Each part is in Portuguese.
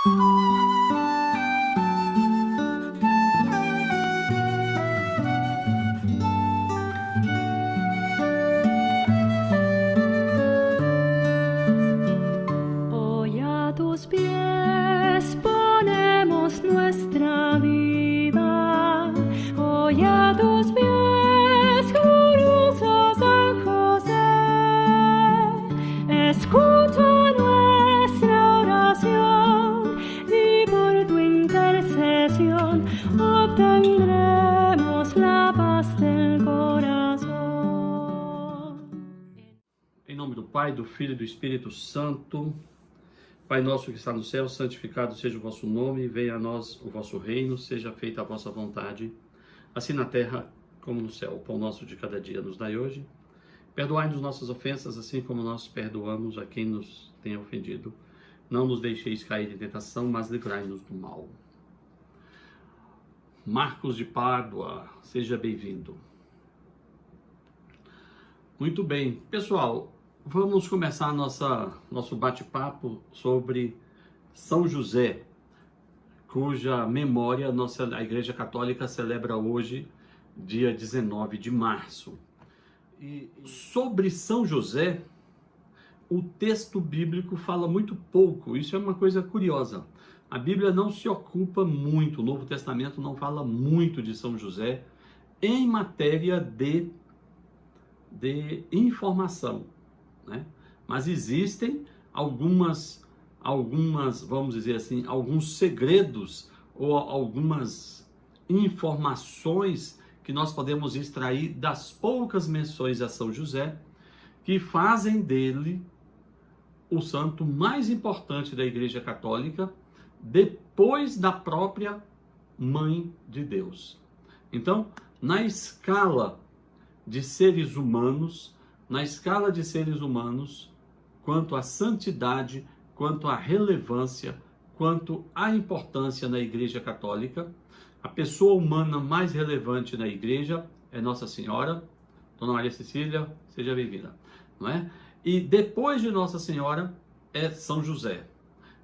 Hoy a tus pies ponemos nuestra vida. Hoy a tus pies, glorioso San José. Escucha nuestra oración y por tu intercesión obtendremos la paz del corazón. Em nome do Pai, do Filho e do Espírito Santo. Pai nosso que está no céu, santificado seja o vosso nome, venha a nós o vosso reino, seja feita a vossa vontade, assim na terra como no céu. O pão nosso de cada dia nos dai hoje. Perdoai-nos nossas ofensas, assim como nós perdoamos a quem nos tem ofendido. Não nos deixeis cair em tentação, mas livrai-nos do mal. Marcos de Pádua, seja bem-vindo. Muito bem, pessoal, vamos começar nosso bate-papo sobre São José, cuja memória a Igreja Católica celebra hoje, dia 19 de março. E sobre São José, o texto bíblico fala muito pouco, isso é uma coisa curiosa. A Bíblia não se ocupa muito, o Novo Testamento não fala muito de São José em matéria de informação, né? Mas existem algumas, vamos dizer assim, alguns segredos ou algumas informações que nós podemos extrair das poucas menções a São José, que fazem dele o santo mais importante da Igreja Católica, depois da própria Mãe de Deus. Então, na escala de seres humanos, quanto à santidade, quanto à relevância, quanto à importância na Igreja Católica, a pessoa humana mais relevante na Igreja é Nossa Senhora. Dona Maria Cecília, seja bem-vinda, não é? E depois de Nossa Senhora é São José.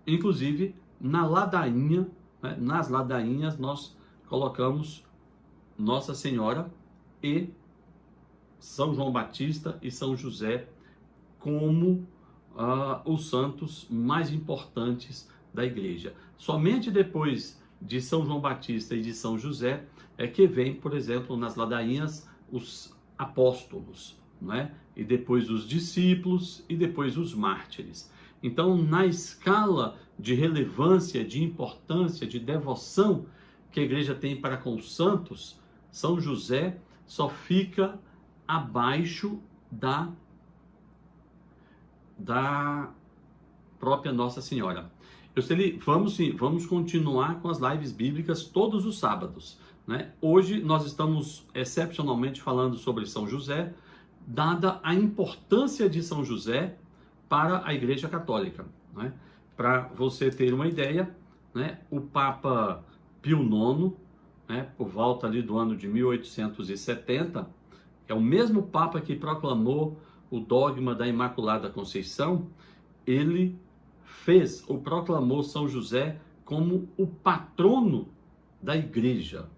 Inclusive, na ladainha, né, nas ladainhas nós colocamos Nossa Senhora e São João Batista e São José como os santos mais importantes da Igreja. Somente depois de São João Batista e de São José é que vem, por exemplo, nas ladainhas os apóstolos, não é? E depois os discípulos e depois os mártires. Então, na escala de relevância, de importância, de devoção que a Igreja tem para com os santos, São José só fica abaixo da própria Nossa Senhora. Vamos continuar com as lives bíblicas todos os sábados, né? Hoje nós estamos excepcionalmente falando sobre São José, dada a importância de São José para a Igreja Católica, né? Para você ter uma ideia, né? O Papa Pio IX, né, por volta ali do ano de 1870, é o mesmo Papa que proclamou o dogma da Imaculada Conceição. Ele proclamou São José como o patrono da Igreja.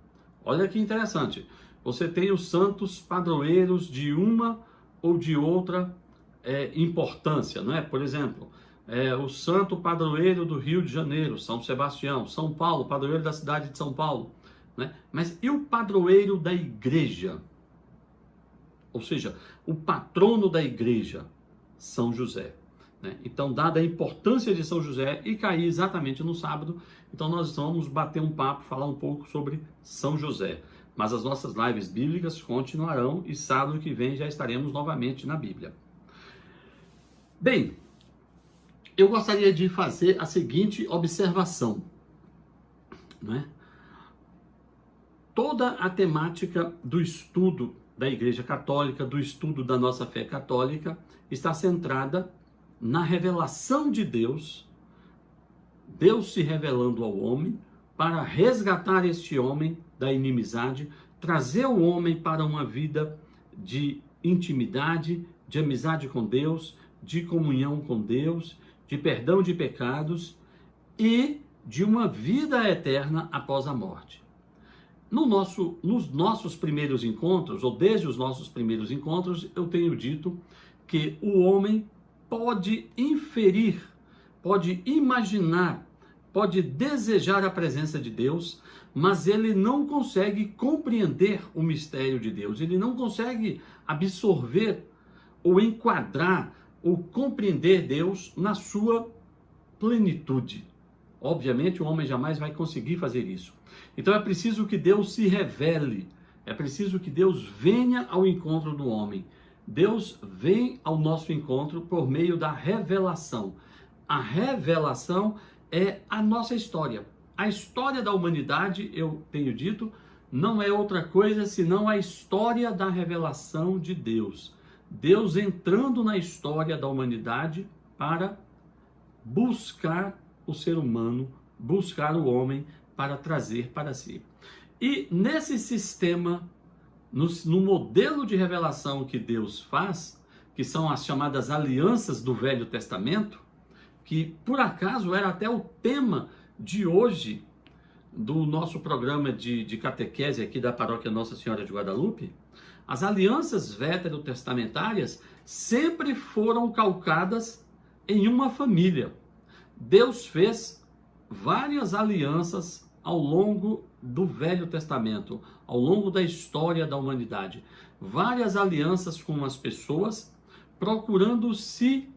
Olha que interessante. Você tem os santos padroeiros de uma ou de outra importância, não é? Por exemplo, o santo padroeiro do Rio de Janeiro, São Sebastião. São Paulo, padroeiro da cidade de São Paulo, né? Mas e o padroeiro da Igreja? Ou seja, o patrono da Igreja, São José, né? Então, dada a importância de São José e cair exatamente no sábado, então nós vamos bater um papo, falar um pouco sobre São José. Mas as nossas lives bíblicas continuarão e sábado que vem já estaremos novamente na Bíblia. Bem, eu gostaria de fazer a seguinte observação, né? Toda a temática do estudo da Igreja Católica, do estudo da nossa fé católica, está centrada na revelação de Deus, Deus se revelando ao homem para resgatar este homem da inimizade, trazer o homem para uma vida de intimidade, de amizade com Deus, de comunhão com Deus, de perdão de pecados e de uma vida eterna após a morte. Nos nossos primeiros encontros, ou desde os nossos primeiros encontros, eu tenho dito que o homem pode inferir, pode imaginar, pode desejar a presença de Deus, mas ele não consegue compreender o mistério de Deus, ele não consegue absorver ou enquadrar ou compreender Deus na sua plenitude. Obviamente, o homem jamais vai conseguir fazer isso. Então é preciso que Deus se revele, é preciso que Deus venha ao encontro do homem. Deus vem ao nosso encontro por meio da revelação. A revelação é a nossa história. A história da humanidade, eu tenho dito, não é outra coisa senão a história da revelação de Deus. Deus entrando na história da humanidade para buscar o ser humano, buscar o homem para trazer para si. E nesse sistema, no modelo de revelação que Deus faz, que são as chamadas alianças do Velho Testamento, que por acaso era até o tema de hoje do nosso programa de catequese aqui da paróquia Nossa Senhora de Guadalupe, as alianças veterotestamentárias sempre foram calcadas em uma família. Deus fez várias alianças ao longo do Velho Testamento, ao longo da história da humanidade. Várias alianças com as pessoas, procurando se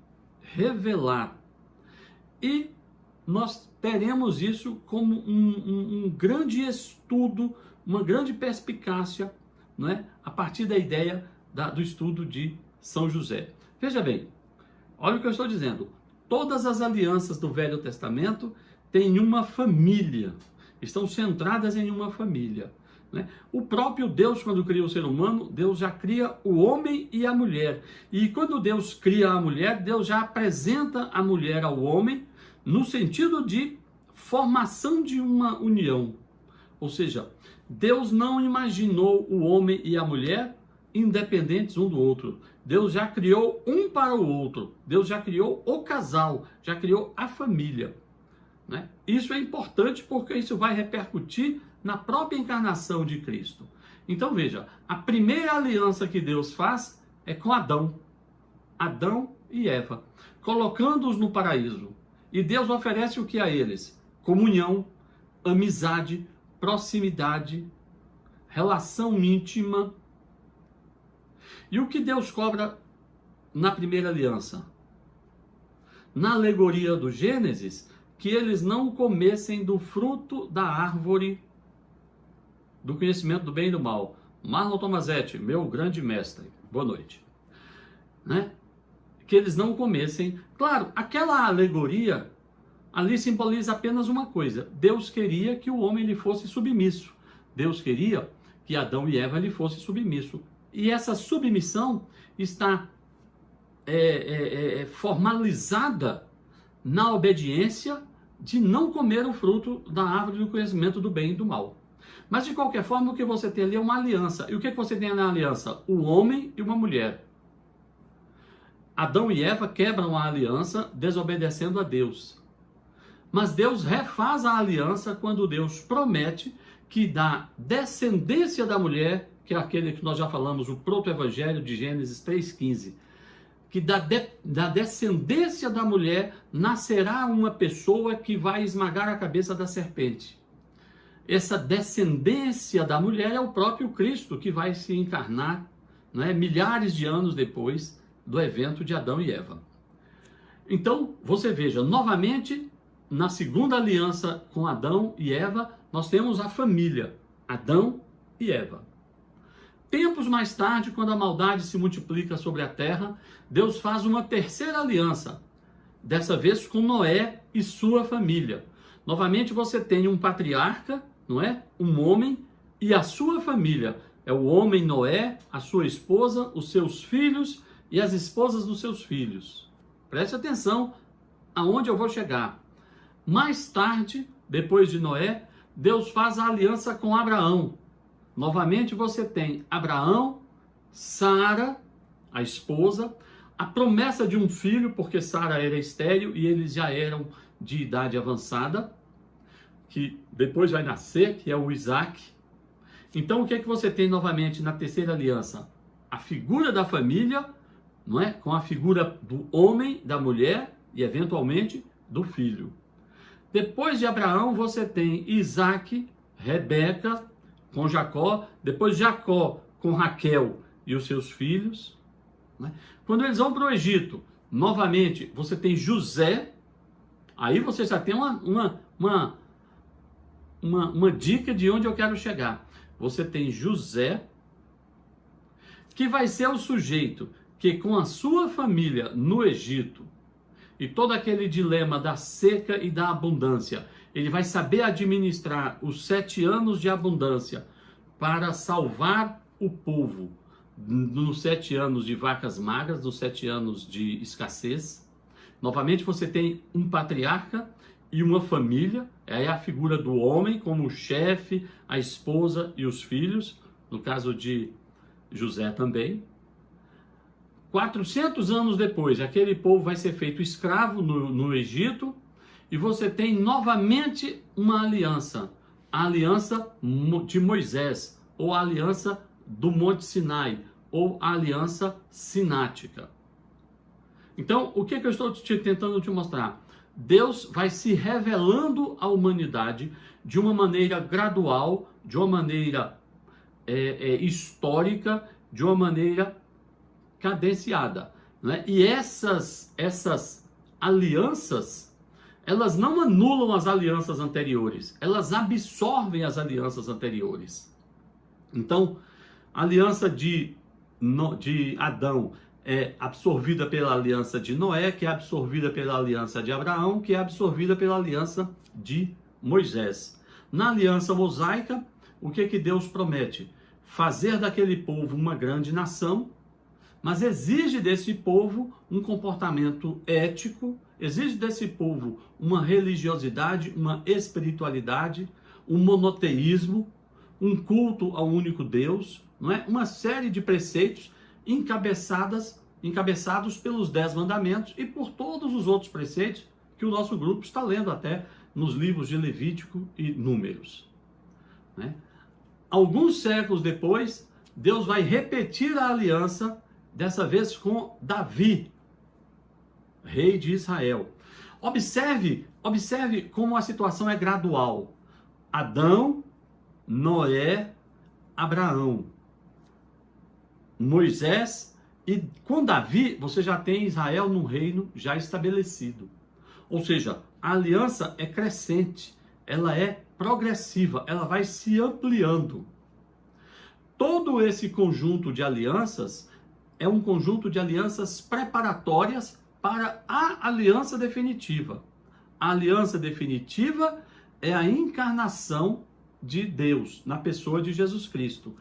revelar. E nós teremos isso como um grande estudo, uma grande perspicácia, não é? A partir da ideia do estudo de São José. Veja bem, olha o que eu estou dizendo. Todas as alianças do Velho Testamento têm uma família, estão centradas em uma família, né? O próprio Deus, quando cria o ser humano, Deus já cria o homem e a mulher. E quando Deus cria a mulher, Deus já apresenta a mulher ao homem no sentido de formação de uma união. Ou seja, Deus não imaginou o homem e a mulher independentes um do outro. Deus já criou um para o outro. Deus já criou o casal, já criou a família, né? Isso é importante porque isso vai repercutir na própria encarnação de Cristo. Então veja, a primeira aliança que Deus faz é com Adão e Eva, colocando-os no paraíso. E Deus oferece o que a eles? Comunhão, amizade, proximidade, relação íntima. E o que Deus cobra na primeira aliança? Na alegoria do Gênesis, que eles não comessem do fruto da árvore do conhecimento do bem e do mal. Marlon Tomazetti, meu grande mestre, boa noite. Né? Que eles não comessem. Claro, aquela alegoria ali simboliza apenas uma coisa. Deus queria que o homem lhe fosse submisso. Deus queria que Adão e Eva lhe fossem submissos. E essa submissão está formalizada na obediência de não comer o fruto da árvore do conhecimento do bem e do mal. Mas de qualquer forma, o que você tem ali é uma aliança. E o que você tem na aliança? Um homem e uma mulher. Adão e Eva quebram a aliança desobedecendo a Deus. Mas Deus refaz a aliança quando Deus promete que da descendência da mulher, que é aquele que nós já falamos, o proto-evangelho de Gênesis 3,15, que da descendência da mulher nascerá uma pessoa que vai esmagar a cabeça da serpente. Essa descendência da mulher é o próprio Cristo, que vai se encarnar, né, milhares de anos depois do evento de Adão e Eva. Então, você veja, novamente, na segunda aliança com Adão e Eva, nós temos a família, Adão e Eva. Tempos mais tarde, quando a maldade se multiplica sobre a terra, Deus faz uma terceira aliança, dessa vez com Noé e sua família. Novamente você tem um patriarca, não é? Um homem e a sua família. É o homem Noé, a sua esposa, os seus filhos e as esposas dos seus filhos. Preste atenção aonde eu vou chegar. Mais tarde, depois de Noé, Deus faz a aliança com Abraão. Novamente você tem Abraão, Sara, a esposa, a promessa de um filho, porque Sara era estéril e eles já eram de idade avançada, que depois vai nascer, que é o Isaac. Então, o que é que você tem novamente na terceira aliança? A figura da família, não é? Com a figura do homem, da mulher e, eventualmente, do filho. Depois de Abraão, você tem Isaac, Rebeca, com Jacó. Depois Jacó, com Raquel e os seus filhos. Né? Quando eles vão para o Egito, novamente, você tem José. Aí você já tem uma dica de onde eu quero chegar. Você tem José, que vai ser o sujeito que com a sua família no Egito, e todo aquele dilema da seca e da abundância, ele vai saber administrar os 7 anos de abundância para salvar o povo nos 7 anos de vacas magras, nos 7 anos de escassez. Novamente você tem um patriarca e uma família, é a figura do homem como chefe, a esposa e os filhos, no caso de José também. 400 anos depois, aquele povo vai ser feito escravo no Egito, e você tem novamente uma aliança, a aliança de Moisés, ou a aliança do Monte Sinai, ou a aliança sinática. Então, o que eu estou tentando te mostrar? Deus vai se revelando à humanidade de uma maneira gradual, de uma maneira histórica, de uma maneira cadenciada. Né? E essas alianças, elas não anulam as alianças anteriores, elas absorvem as alianças anteriores. Então, a aliança de Adão é absorvida pela aliança de Noé, que é absorvida pela aliança de Abraão, que é absorvida pela aliança de Moisés. Na aliança mosaica, o que Deus promete? Fazer daquele povo uma grande nação, mas exige desse povo um comportamento ético, exige desse povo uma religiosidade, uma espiritualidade, um monoteísmo, um culto ao único Deus, não é? Uma série de preceitos encabeçados pelos 10 mandamentos e por todos os outros preceitos que o nosso grupo está lendo até nos livros de Levítico e Números. Né? Alguns séculos depois, Deus vai repetir a aliança, dessa vez com Davi, rei de Israel. Observe como a situação é gradual. Adão, Noé, Abraão, Moisés, e com Davi você já tem Israel num reino já estabelecido. Ou seja, a aliança é crescente, ela é progressiva, ela vai se ampliando. Todo esse conjunto de alianças é um conjunto de alianças preparatórias para a aliança definitiva. A aliança definitiva é a encarnação de Deus na pessoa de Jesus Cristo.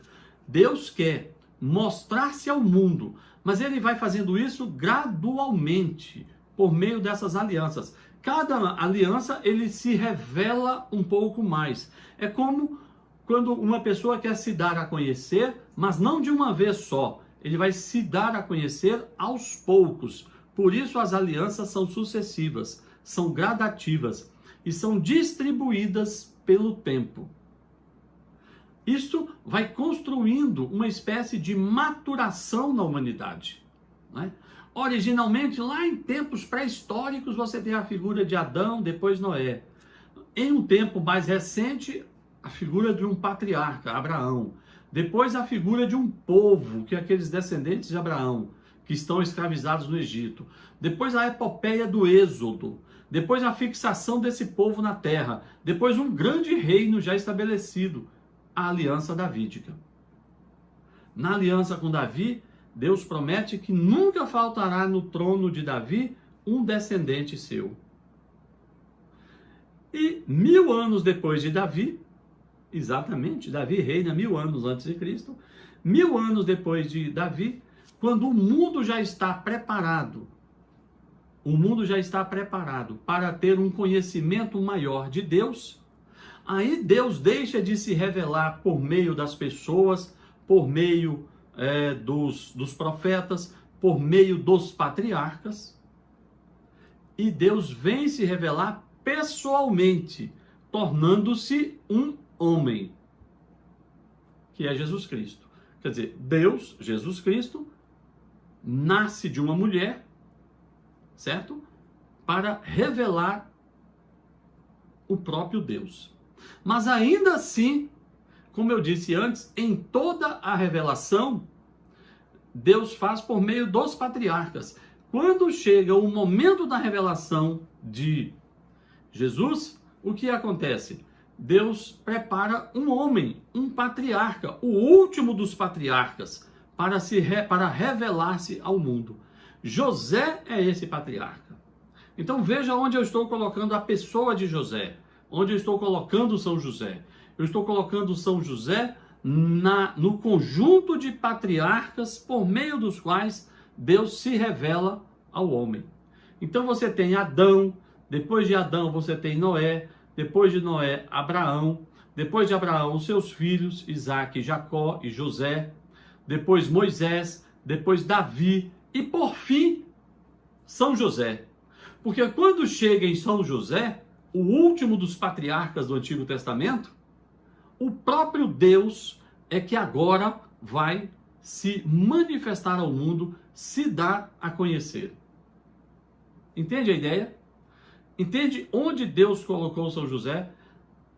Deus quer mostrar-se ao mundo, mas ele vai fazendo isso gradualmente, por meio dessas alianças. Cada aliança, ele se revela um pouco mais. É como quando uma pessoa quer se dar a conhecer, mas não de uma vez só. Ele vai se dar a conhecer aos poucos. Por isso as alianças são sucessivas, são gradativas e são distribuídas pelo tempo. Isso vai construindo uma espécie de maturação na humanidade. Né? Originalmente, lá em tempos pré-históricos, você tem a figura de Adão, depois Noé. Em um tempo mais recente, a figura de um patriarca, Abraão. Depois a figura de um povo, que é aqueles descendentes de Abraão, que estão escravizados no Egito. Depois a epopeia do Êxodo. Depois a fixação desse povo na terra. Depois um grande reino já estabelecido, a aliança davídica. Na aliança com Davi, Deus promete que nunca faltará no trono de Davi um descendente seu. E 1000 anos depois de Davi, exatamente, Davi reina 1000 anos antes de Cristo, 1000 anos depois de Davi, quando o mundo já está preparado, para ter um conhecimento maior de Deus, aí Deus deixa de se revelar por meio das pessoas, por meio dos profetas, por meio dos patriarcas, e Deus vem se revelar pessoalmente, tornando-se um homem, que é Jesus Cristo. Quer dizer, Deus, Jesus Cristo, nasce de uma mulher, certo? Para revelar o próprio Deus. Mas ainda assim, como eu disse antes, em toda a revelação, Deus faz por meio dos patriarcas. Quando chega o momento da revelação de Jesus, o que acontece? Deus prepara um homem, um patriarca, o último dos patriarcas, para revelar-se ao mundo. José é esse patriarca. Então veja onde eu estou colocando a pessoa de José, onde eu estou colocando São José. Eu estou colocando São José no conjunto de patriarcas por meio dos quais Deus se revela ao homem. Então você tem Adão, depois de Adão você tem Noé, depois de Noé, Abraão, depois de Abraão, seus filhos, Isaque, Jacó e José, depois Moisés, depois Davi e por fim, São José. Porque quando chega em São José, o último dos patriarcas do Antigo Testamento, o próprio Deus é que agora vai se manifestar ao mundo, se dar a conhecer. Entende a ideia? Entende onde Deus colocou São José?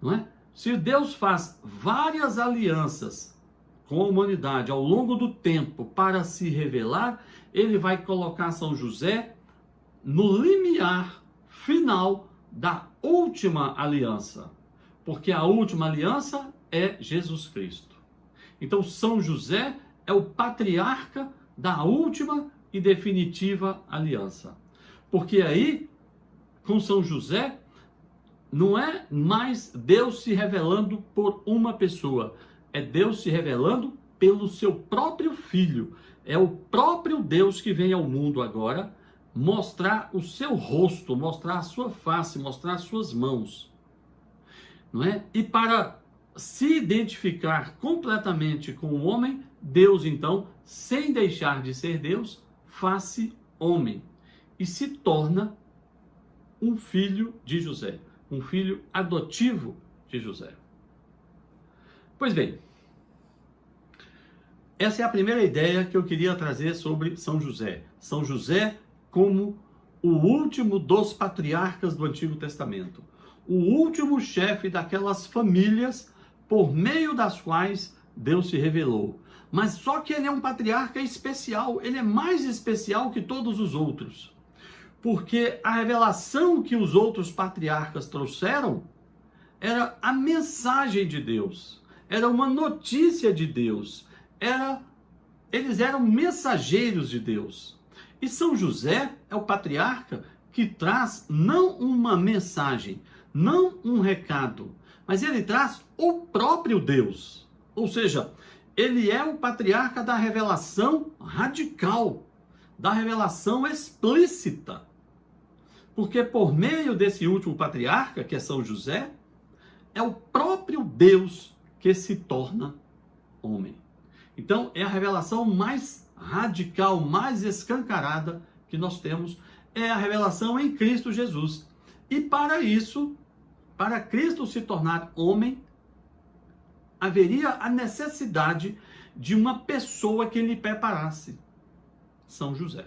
Não é? Se Deus faz várias alianças com a humanidade ao longo do tempo para se revelar, ele vai colocar São José no limiar final da última aliança. Porque a última aliança é Jesus Cristo. Então São José é o patriarca da última e definitiva aliança. Porque aí, com São José, não é mais Deus se revelando por uma pessoa, é Deus se revelando pelo seu próprio Filho. É o próprio Deus que vem ao mundo agora mostrar o seu rosto, mostrar a sua face, mostrar as suas mãos. Não é? E para se identificar completamente com o homem, Deus então, sem deixar de ser Deus, faz-se homem e se torna um filho de José, um filho adotivo de José. Pois bem, essa é a primeira ideia que eu queria trazer sobre São José. São José como o último dos patriarcas do Antigo Testamento, o último chefe daquelas famílias por meio das quais Deus se revelou. Mas só que ele é um patriarca especial, ele é mais especial que todos os outros. Porque a revelação que os outros patriarcas trouxeram era a mensagem de Deus, era uma notícia de Deus, eles eram mensageiros de Deus. E São José é o patriarca que traz não uma mensagem, não um recado, mas ele traz o próprio Deus. Ou seja, ele é o patriarca da revelação radical, da revelação explícita. Porque por meio desse último patriarca, que é São José, é o próprio Deus que se torna homem. Então, é a revelação mais radical, mais escancarada que nós temos, é a revelação em Cristo Jesus. E para isso, para Cristo se tornar homem, haveria a necessidade de uma pessoa que lhe preparasse, São José.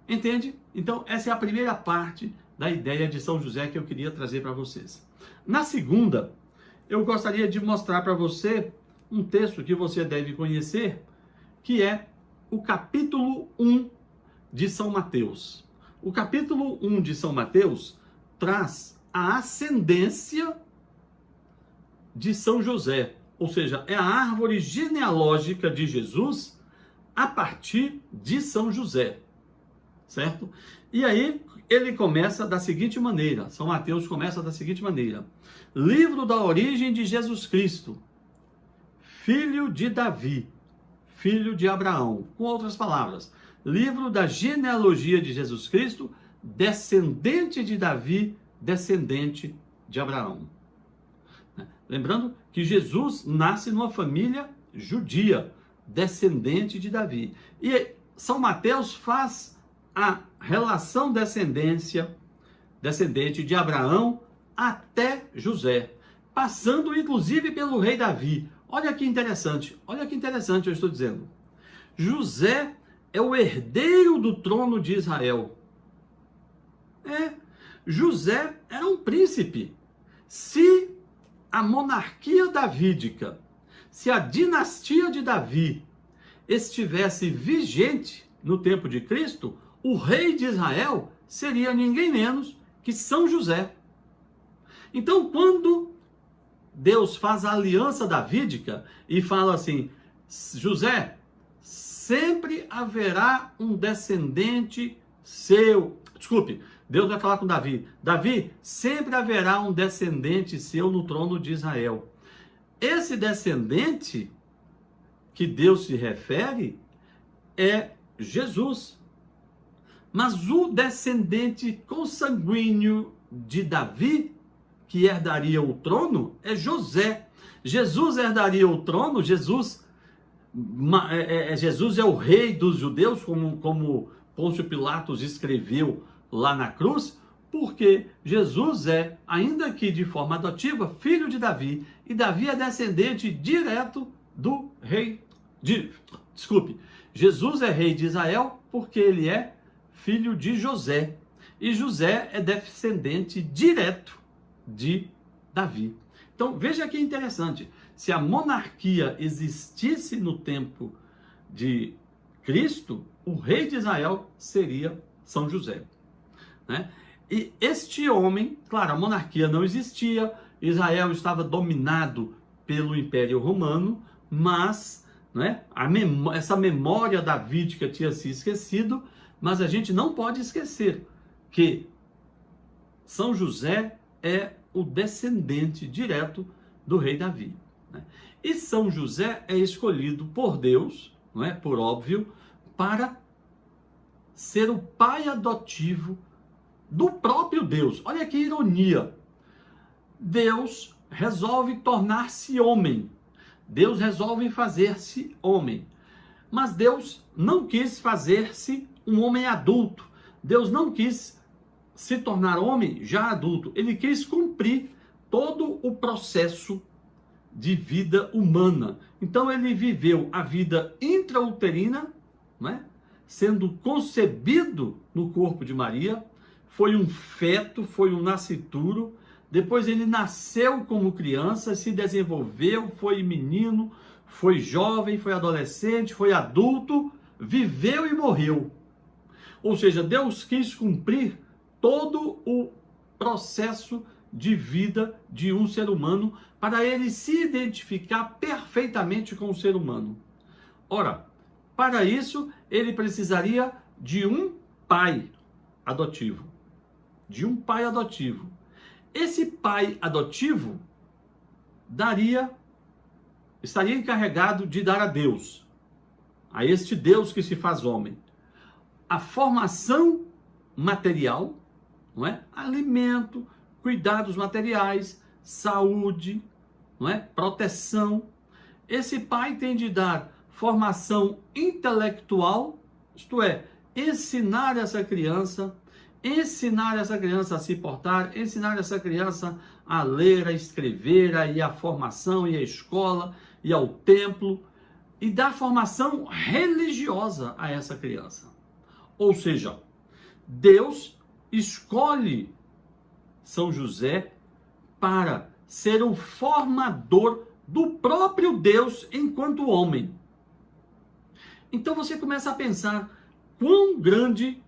Entende? Então, essa é a primeira parte da ideia de São José que eu queria trazer para vocês. Na segunda, eu gostaria de mostrar para você um texto que você deve conhecer, que é o capítulo 1 de São Mateus. O capítulo 1 de São Mateus traz a ascendência de São José, ou seja, é a árvore genealógica de Jesus a partir de São José. Certo? E aí ele começa da seguinte maneira, São Mateus começa da seguinte maneira: livro da origem de Jesus Cristo, filho de Davi, filho de Abraão. Com outras palavras, livro da genealogia de Jesus Cristo, descendente de Davi, descendente de Abraão. Lembrando que Jesus nasce numa família judia, descendente de Davi. E São Mateus faz a relação descendente de Abraão até José, passando inclusive pelo rei Davi. Olha que interessante eu estou dizendo. José é o herdeiro do trono de Israel. José era um príncipe. Se a monarquia davídica, se a dinastia de Davi estivesse vigente no tempo de Cristo, o rei de Israel seria ninguém menos que São José. Então, quando Deus faz a aliança davídica e fala assim: José, sempre haverá um descendente seu. Desculpe, Deus vai falar com Davi. Davi, sempre haverá um descendente seu no trono de Israel. Esse descendente que Deus se refere é Jesus. Mas o descendente consanguíneo de Davi, que herdaria o trono, é José. Jesus herdaria o trono, Jesus é o rei dos judeus, como Pôncio Pilatos escreveu lá na cruz, porque Jesus é, ainda que de forma adotiva, filho de Davi, e Davi é descendente direto do rei Jesus é rei de Israel porque ele é filho de José, e José é descendente direto de Davi. Então veja que interessante, se a monarquia existisse no tempo de Cristo, o rei de Israel seria São José, né? E este homem, claro, a monarquia não existia, Israel estava dominado pelo Império Romano, mas, né, essa memória davídica tinha se esquecido, mas a gente não pode esquecer que São José é o descendente direto do rei Davi, né? E São José é escolhido por Deus, não é, por óbvio, para ser o pai adotivo do próprio Deus. Olha que ironia. Deus resolve tornar-se homem. Deus resolve fazer-se homem. Mas Deus não quis fazer-se um homem adulto. Deus não quis se tornar homem já adulto. Ele quis cumprir todo o processo de vida humana. Então ele viveu a vida intrauterina, né, sendo concebido no corpo de Maria, foi um feto, foi um nascituro, depois ele nasceu como criança, se desenvolveu, foi menino, foi jovem, foi adolescente, foi adulto, viveu e morreu. Ou seja, Deus quis cumprir todo o processo de vida de um ser humano para ele se identificar perfeitamente com o ser humano. Ora, para isso ele precisaria de um pai adotivo. Esse pai adotivo estaria encarregado de dar a Deus, a este Deus que se faz homem, a formação material, não é? Alimento, cuidados materiais, saúde, não é? Proteção. Esse pai tem de dar formação intelectual, isto é, ensinar essa criança a se portar, ensinar essa criança a ler, a escrever, a ir à formação, ir à escola, ir ao templo, e dar formação religiosa a essa criança. Ou seja, Deus escolhe São José para ser o formador do próprio Deus enquanto homem. Então você começa a pensar quão grande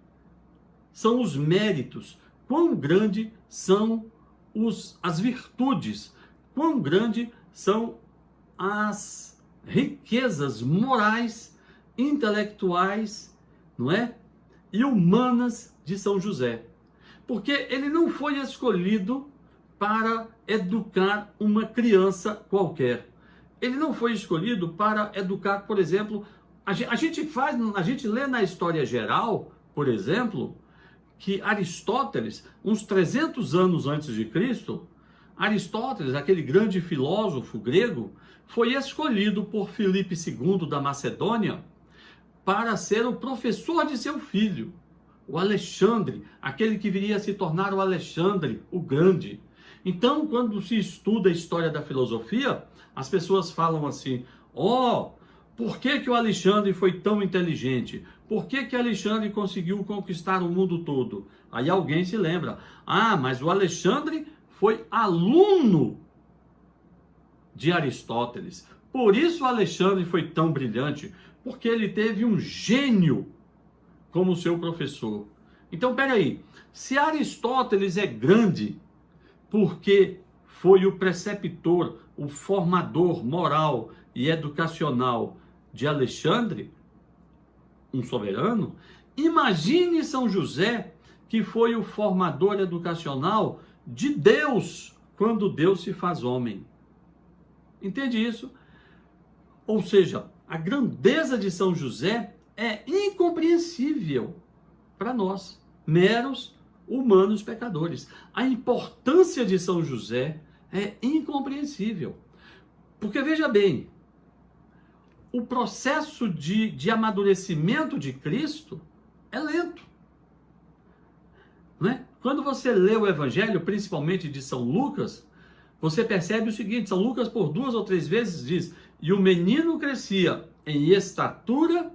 são os méritos, quão grande são as virtudes, quão grande são as riquezas morais, intelectuais, não é? E humanas de São José. Porque ele não foi escolhido para educar uma criança qualquer. Ele não foi escolhido para educar, por exemplo, a gente lê na história geral, por exemplo, que Aristóteles, uns 300 anos antes de Cristo, Aristóteles, aquele grande filósofo grego, foi escolhido por Filipe II da Macedônia para ser o professor de seu filho, o Alexandre, aquele que viria a se tornar o Alexandre o Grande. Então, quando se estuda a história da filosofia, as pessoas falam assim: por que que o Alexandre foi tão inteligente? Por que que Alexandre conseguiu conquistar o mundo todo? Aí alguém se lembra: mas o Alexandre foi aluno de Aristóteles. Por isso o Alexandre foi tão brilhante, porque ele teve um gênio como seu professor. Então, peraí, se Aristóteles é grande porque foi o preceptor, o formador moral e educacional de Alexandre, um soberano, imagine São José, que foi o formador educacional de Deus, quando Deus se faz homem. Entende isso? Ou seja, a grandeza de São José é incompreensível para nós, meros humanos pecadores. A importância de São José é incompreensível. Porque veja bem, o processo de amadurecimento de Cristo é lento. Não é? Quando você lê o Evangelho, principalmente de São Lucas, você percebe o seguinte: São Lucas por 2 ou 3 vezes diz: e o menino crescia em estatura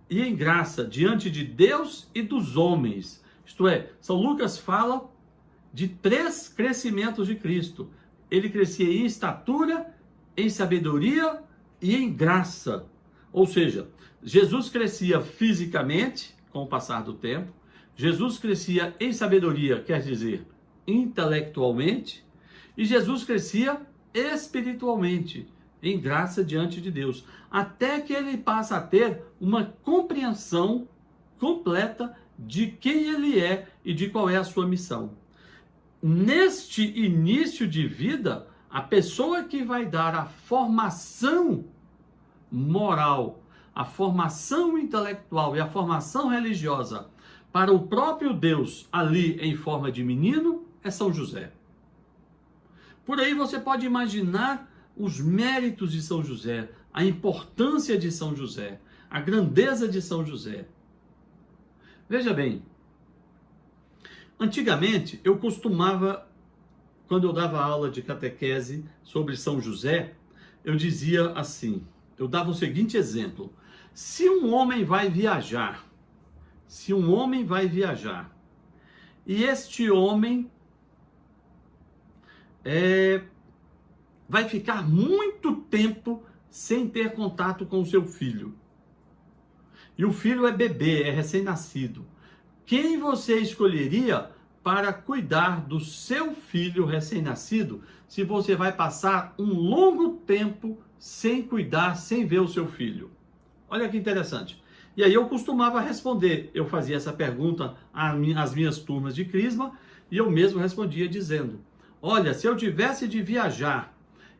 e em graça diante de Deus e dos homens. Isto é, São Lucas fala de 3 crescimentos de Cristo. Ele crescia em estatura, em sabedoria e em graça. Ou seja, Jesus crescia fisicamente com o passar do tempo. Jesus crescia em sabedoria, quer dizer, intelectualmente. E Jesus crescia espiritualmente, em graça diante de Deus. Até que ele passa a ter uma compreensão completa de quem ele é e de qual é a sua missão. Neste início de vida, a pessoa que vai dar a formação moral, a formação intelectual e a formação religiosa para o próprio Deus ali em forma de menino é São José. Por aí você pode imaginar os méritos de São José, a importância de São José, a grandeza de São José. Veja bem, antigamente eu costumava, quando eu dava aula de catequese sobre São José, eu dizia assim, eu dava o seguinte exemplo: se um homem vai viajar, e este homem vai ficar muito tempo sem ter contato com o seu filho, e o filho é bebê, é recém-nascido, quem você escolheria para cuidar do seu filho recém-nascido, se você vai passar um longo tempo sem cuidar, sem ver o seu filho? Olha que interessante. E aí eu costumava responder, eu fazia essa pergunta às minhas turmas de Crisma, e eu mesmo respondia dizendo: olha, se eu tivesse de viajar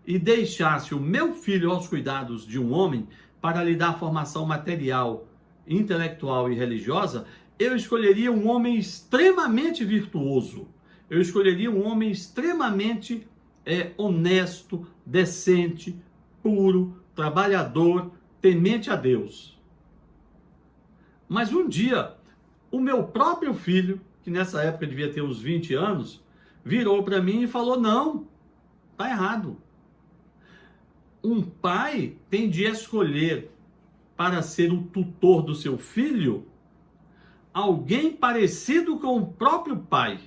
e deixasse o meu filho aos cuidados de um homem para lhe dar formação material, intelectual e religiosa, eu escolheria um homem extremamente virtuoso. Eu escolheria um homem extremamente honesto, decente, puro, trabalhador, temente a Deus. Mas um dia, o meu próprio filho, que nessa época devia ter uns 20 anos, virou para mim e falou: não, está errado. Um pai tem de escolher para ser o tutor do seu filho alguém parecido com o próprio pai.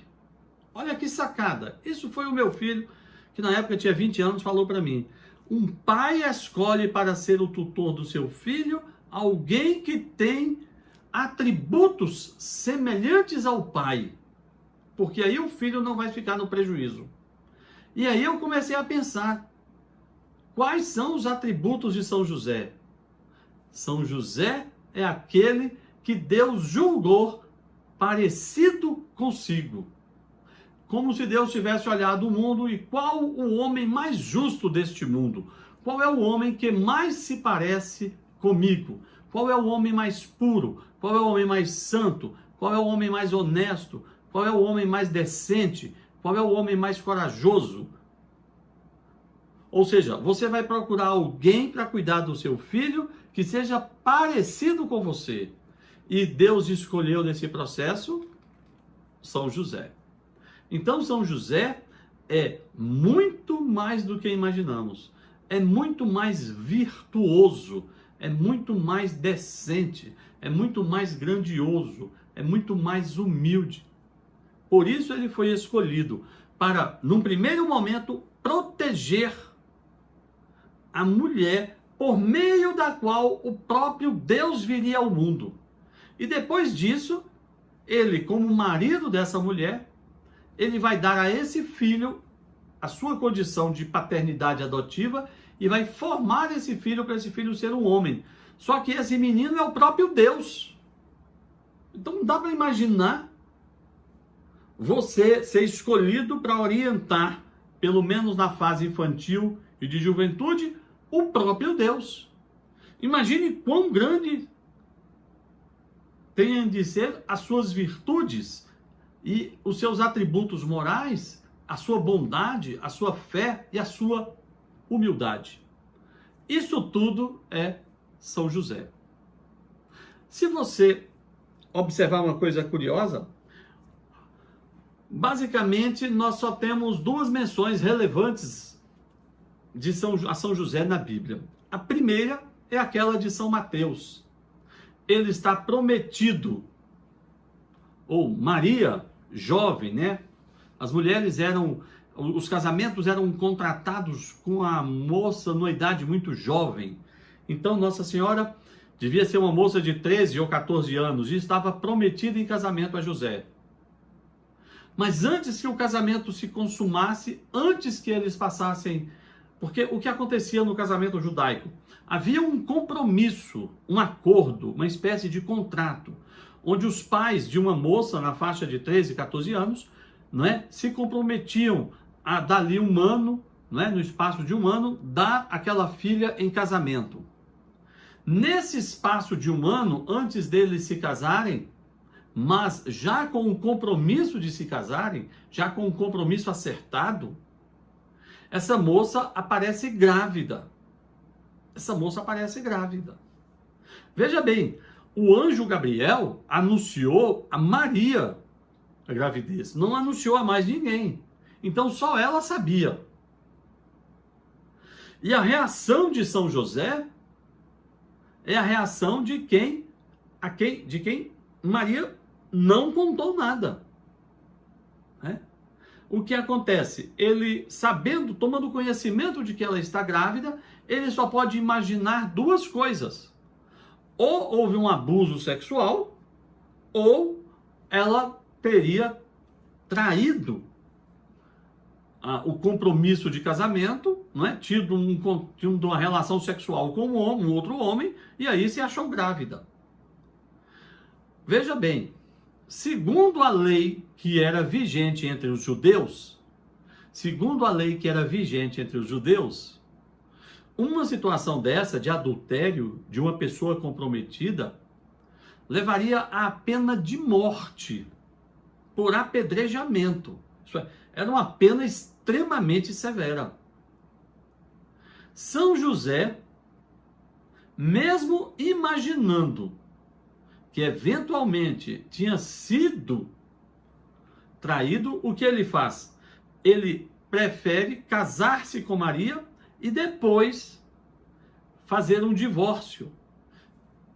Olha que sacada. Isso foi o meu filho, que na época tinha 20 anos, falou para mim. Um pai escolhe para ser o tutor do seu filho alguém que tem atributos semelhantes ao pai, porque aí o filho não vai ficar no prejuízo. E aí eu comecei a pensar, quais são os atributos de São José? São José é aquele que Deus julgou parecido consigo. Como se Deus tivesse olhado o mundo e qual o homem mais justo deste mundo? Qual é o homem que mais se parece comigo? Qual é o homem mais puro? Qual é o homem mais santo? Qual é o homem mais honesto? Qual é o homem mais decente? Qual é o homem mais corajoso? Ou seja, você vai procurar alguém para cuidar do seu filho que seja parecido com você. E Deus escolheu nesse processo São José. Então, São José é muito mais do que imaginamos. É muito mais virtuoso, é muito mais decente, é muito mais grandioso, é muito mais humilde. Por isso ele foi escolhido para, num primeiro momento, proteger a mulher por meio da qual o próprio Deus viria ao mundo. E depois disso, ele, como marido dessa mulher, ele vai dar a esse filho a sua condição de paternidade adotiva e vai formar esse filho para esse filho ser um homem. Só que esse menino é o próprio Deus. Então não dá para imaginar você ser escolhido para orientar, pelo menos na fase infantil e de juventude, o próprio Deus. Imagine quão grande tenham de ser as suas virtudes e os seus atributos morais, a sua bondade, a sua fé e a sua humildade. Isso tudo é São José. Se você observar uma coisa curiosa, basicamente nós só temos duas menções relevantes a São José na Bíblia. A primeira é aquela de São Mateus. Ele está prometido, ou Maria, jovem, né? Os casamentos eram contratados com a moça numa idade muito jovem. Então Nossa Senhora devia ser uma moça de 13 ou 14 anos e estava prometida em casamento a José. Mas antes que o casamento se consumasse, antes que eles passassem... Porque o que acontecia no casamento judaico? Havia um compromisso, um acordo, uma espécie de contrato, onde os pais de uma moça na faixa de 13, 14 anos, não é, se comprometiam a dali um ano, não é, no espaço de um ano, dar aquela filha em casamento. Nesse espaço de um ano, antes deles se casarem, mas já com o compromisso de se casarem, já com o compromisso acertado, essa moça aparece grávida. Veja bem, o anjo Gabriel anunciou a Maria a gravidez, não anunciou a mais ninguém. Então só ela sabia. E a reação de São José é a reação de quem Maria não contou nada. Né? O que acontece? Ele, sabendo, tomando conhecimento de que ela está grávida, ele só pode imaginar duas coisas. Ou houve um abuso sexual, ou ela teria traído o compromisso de casamento, não é? tido uma relação sexual com um outro homem, e aí se achou grávida. Veja bem, segundo a lei que era vigente entre os judeus, uma situação dessa de adultério de uma pessoa comprometida levaria à pena de morte por apedrejamento. Isso é, era uma pena extremamente severa. São José, mesmo imaginando que eventualmente tinha sido traído, o que ele faz? Ele prefere casar-se com Maria e depois fazer um divórcio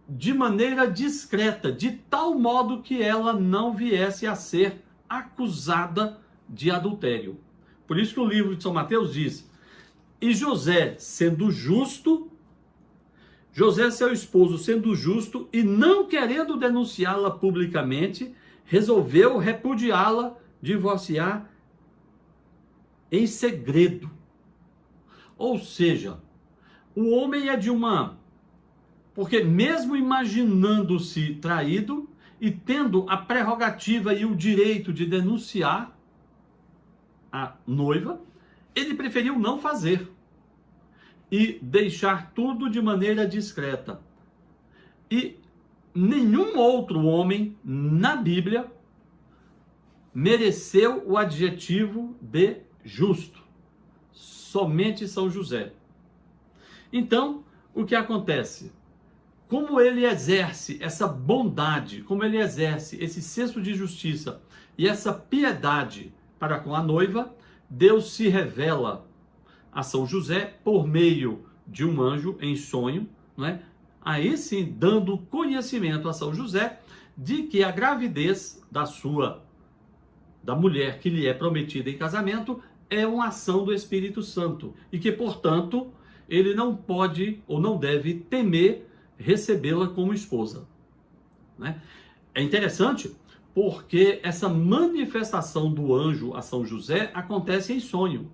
de maneira discreta, de tal modo que ela não viesse a ser acusada de adultério. Por isso que o livro de São Mateus diz: e José, sendo justo, José, seu esposo, sendo justo e não querendo denunciá-la publicamente, resolveu repudiá-la, divorciar em segredo. Ou seja, o homem é de uma... Porque mesmo imaginando-se traído e tendo a prerrogativa e o direito de denunciar a noiva, ele preferiu não fazer e deixar tudo de maneira discreta. E nenhum outro homem na Bíblia mereceu o adjetivo de justo. Somente São José. Então, o que acontece? como ele exerce essa bondade, como ele exerce esse senso de justiça e essa piedade para com a noiva, Deus se revela a São José por meio de um anjo em sonho, não é? Aí sim, dando conhecimento a São José de que a gravidez da mulher que lhe é prometida em casamento é uma ação do Espírito Santo e que, portanto, ele não pode ou não deve temer recebê-la como esposa, né? É interessante porque essa manifestação do anjo a São José acontece em sonho.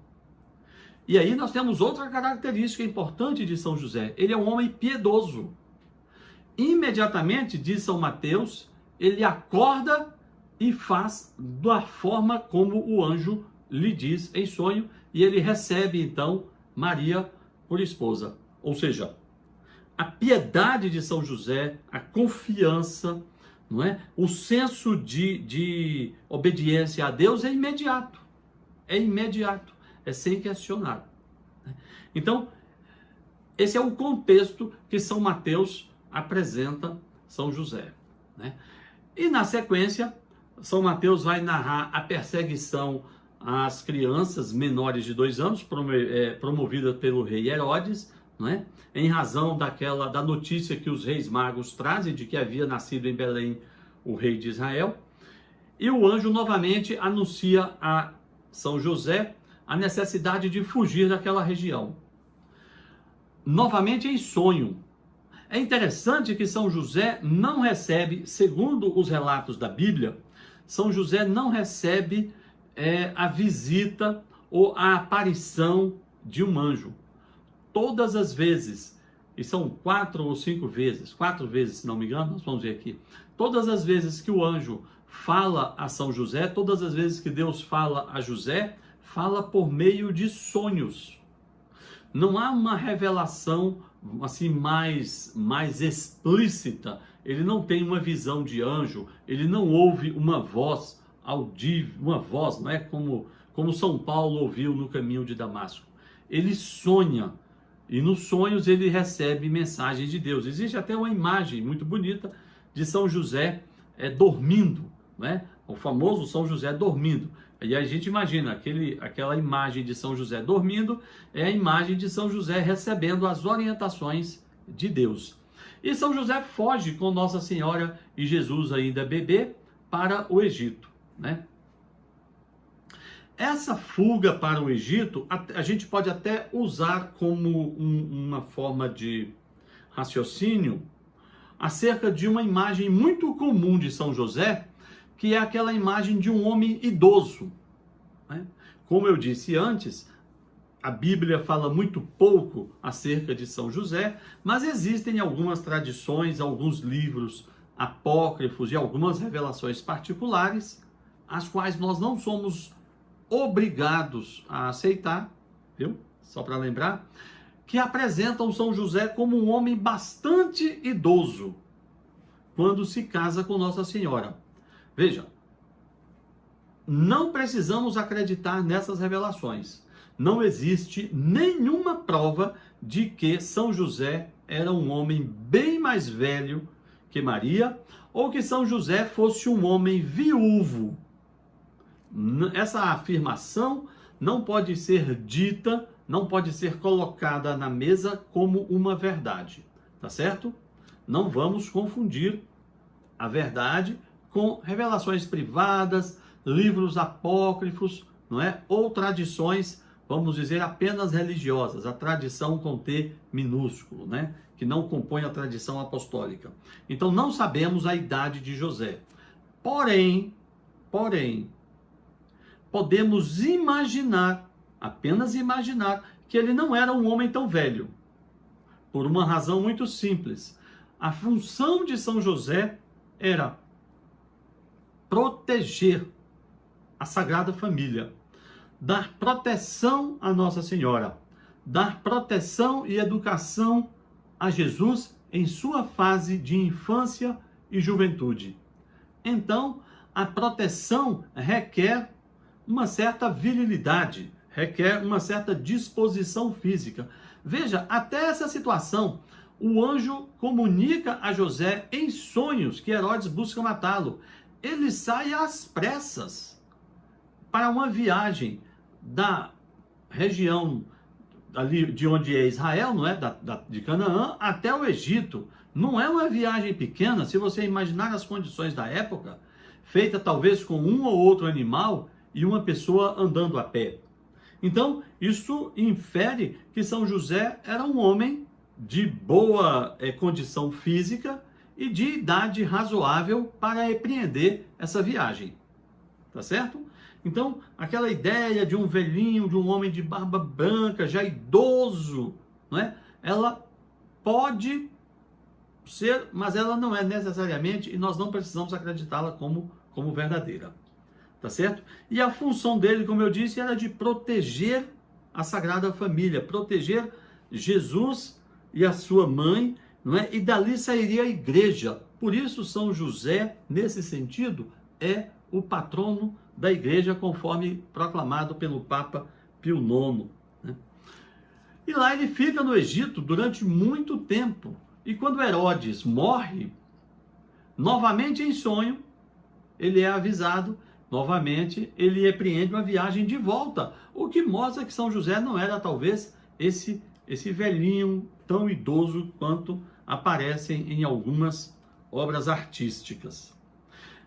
E aí nós temos outra característica importante de São José. Ele é um homem piedoso. Imediatamente, diz São Mateus, ele acorda e faz da forma como o anjo lhe diz em sonho, e ele recebe então Maria por esposa. Ou seja, a piedade de São José, a confiança, não é? O senso de obediência a Deus é imediato. É imediato. É sem questionar. Então, esse é o contexto que São Mateus apresenta São José, né? E na sequência, São Mateus vai narrar a perseguição às crianças menores de 2 anos, promovida pelo rei Herodes, né? Em razão da notícia que os reis magos trazem de que havia nascido em Belém o rei de Israel. E o anjo novamente anuncia a São José a necessidade de fugir daquela região. Novamente em sonho. É interessante que São José não recebe, segundo os relatos da Bíblia, São José não recebe a visita ou a aparição de um anjo. Todas as vezes, e são 4 ou 5 vezes, 4 vezes se não me engano, nós vamos ver aqui, todas as vezes que o anjo fala a São José, todas as vezes que Deus fala a José, fala por meio de sonhos. Não há uma revelação assim mais explícita. Ele não tem uma visão de anjo, ele não ouve uma voz audível, uma voz, não é como São Paulo ouviu no caminho de Damasco. Ele sonha, e nos sonhos ele recebe mensagens de Deus. Existe até uma imagem muito bonita de São José dormindo, né? O famoso São José dormindo. E a gente imagina, aquela imagem de São José dormindo é a imagem de São José recebendo as orientações de Deus. E São José foge com Nossa Senhora e Jesus ainda bebê para o Egito, né? Essa fuga para o Egito, a gente pode até usar como uma forma de raciocínio acerca de uma imagem muito comum de São José, que é aquela imagem de um homem idoso, né? Como eu disse antes, a Bíblia fala muito pouco acerca de São José, mas existem algumas tradições, alguns livros apócrifos e algumas revelações particulares, as quais nós não somos obrigados a aceitar, viu? Só para lembrar, que apresentam São José como um homem bastante idoso quando se casa com Nossa Senhora. Veja, não precisamos acreditar nessas revelações. Não existe nenhuma prova de que São José era um homem bem mais velho que Maria, ou que São José fosse um homem viúvo. Essa afirmação não pode ser dita, não pode ser colocada na mesa como uma verdade, tá certo? Não vamos confundir a verdade com revelações privadas, livros apócrifos, não é? Ou tradições, vamos dizer, apenas religiosas, a tradição com T minúsculo, né? Que não compõe a tradição apostólica. Então não sabemos a idade de José. Porém, podemos imaginar, apenas imaginar, que ele não era um homem tão velho. Por uma razão muito simples. A função de São José era proteger a Sagrada Família, dar proteção a Nossa Senhora, dar proteção e educação a Jesus em sua fase de infância e juventude. Então, a proteção requer uma certa virilidade, requer uma certa disposição física. Veja, até essa situação, o anjo comunica a José em sonhos que Herodes busca matá-lo. Ele sai às pressas para uma viagem da região ali de onde é Israel, não é? De Canaã até o Egito. Não é uma viagem pequena, se você imaginar as condições da época, feita talvez com um ou outro animal e uma pessoa andando a pé. Então, isso infere que São José era um homem de boa condição física e de idade razoável para empreender essa viagem. Tá certo? Então, aquela ideia de um velhinho, de um homem de barba branca, já idoso, não é? Ela pode ser, mas ela não é necessariamente, e nós não precisamos acreditá-la como verdadeira. Tá certo? E a função dele, como eu disse, era de proteger a Sagrada Família, proteger Jesus e a sua mãe, não é? E dali sairia a igreja. Por isso, São José, nesse sentido, é o patrono da igreja, conforme proclamado pelo Papa Pio IX. Né? E lá ele fica no Egito durante muito tempo. E quando Herodes morre, novamente em sonho, ele é avisado, novamente ele empreende uma viagem de volta, o que mostra que São José não era talvez esse velhinho tão idoso quanto aparecem em algumas obras artísticas.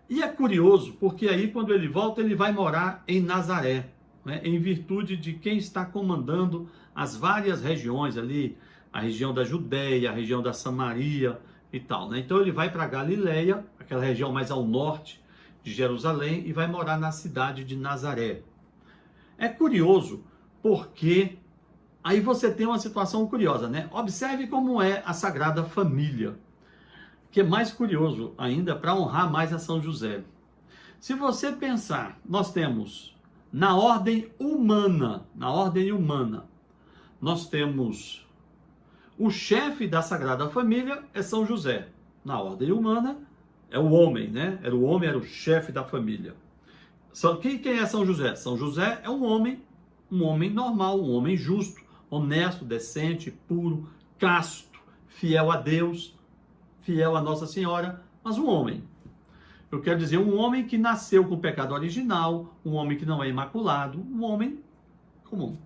E é curioso, porque aí quando ele volta, ele vai morar em Nazaré, né, em virtude de quem está comandando as várias regiões ali, a região da Judéia, a região da Samaria e tal. Né? Então ele vai para Galileia, aquela região mais ao norte de Jerusalém, e vai morar na cidade de Nazaré. É curioso, porque aí você tem uma situação curiosa, né? Observe como é a Sagrada Família, que é mais curioso ainda para honrar mais a São José. Se você pensar, nós temos na ordem humana, nós temos o chefe da Sagrada Família é São José. Na ordem humana é o homem, né? Era o chefe da família. Quem é São José? São José é um homem normal, um homem justo, honesto, decente, puro, casto, fiel a Deus, fiel a Nossa Senhora, mas um homem. Eu quero dizer, um homem que nasceu com o pecado original, um homem que não é imaculado, um homem comum.